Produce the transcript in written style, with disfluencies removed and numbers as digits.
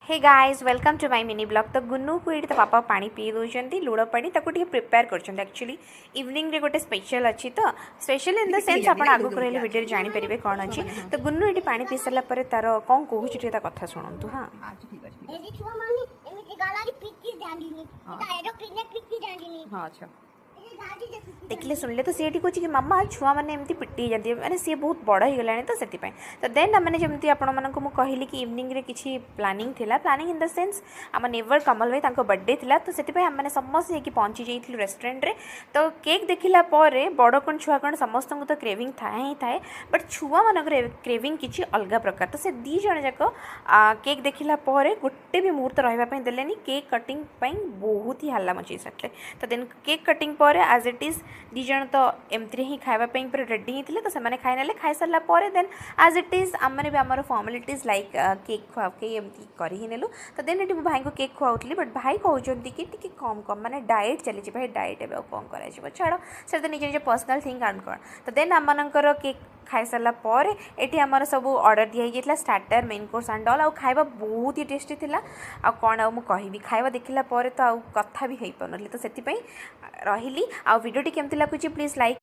Hey guys welcome to my mini blog. तो गुन्नू को ये पापा पानी पी दौरान लुण पानी प्रिपेयर कर एक्चुअली इवनिंग रे गोटे स्पेशल अच्छी तो स्पेशल इन द सेंस आप आगु कहले वीडियो जानीपर कौन अच्छी। तो गुन्नू ये पानी पी सारा तार कौन कहूँ कथा शुणु। हाँ अच्छा देखिले सुनले तो सी कहे कि मामा छुआ मैंने एमती पिटी जाती मैंने सी बहुत बड़ हो गला तो से तो देन मैंने जमी आपको कहली कि इवनिंग रे किसी प्लानिंग थिला प्लानिंग इन द सेंस आम नेबर कमल भाई बर्थडे थिला तो से आम समस्त पहुँची जाइलु रेस्टोरेंट रे। तो केक देखला बड़ कौन छुआ कौन समस्त तो क्रेविंग थाए ही थाए बट छुआ मान क्रेविंग किसी अलग प्रकार। तो से दी जन जाक केक देखला गोटे भी मुहूर्त रही देलेनी केक कटिंग बहुत ही हल्ला मची सारे। तो देन केक कटिंग पर एज इट इज दीज तो एमती ही खावाई पूरा रेडी होते तो से खाई ना खाई सारा देन एज इट इज आमने भी आम फॉर्मालिटीज लाइक केक खुआके एमती करनेलु। तो देन ये भाई को केक खुआली बट भाई कहते कि टी कम कम माने डाएट चली भाई डाएट ए कौन कर छाड़ से तो निज निज पर्सनाल थिंग आंड कर। तो देन आमर केक खाई सारापर ये आमर सब ऑर्डर दिया starter main course and all खाଇବା बहुत ही टेस्टी थिला। आ कौन आ कहि खाଇବା देखला तो आ कथा भी हो पार तो से रही आ वीडियो केमती लगुच प्लीज लाइक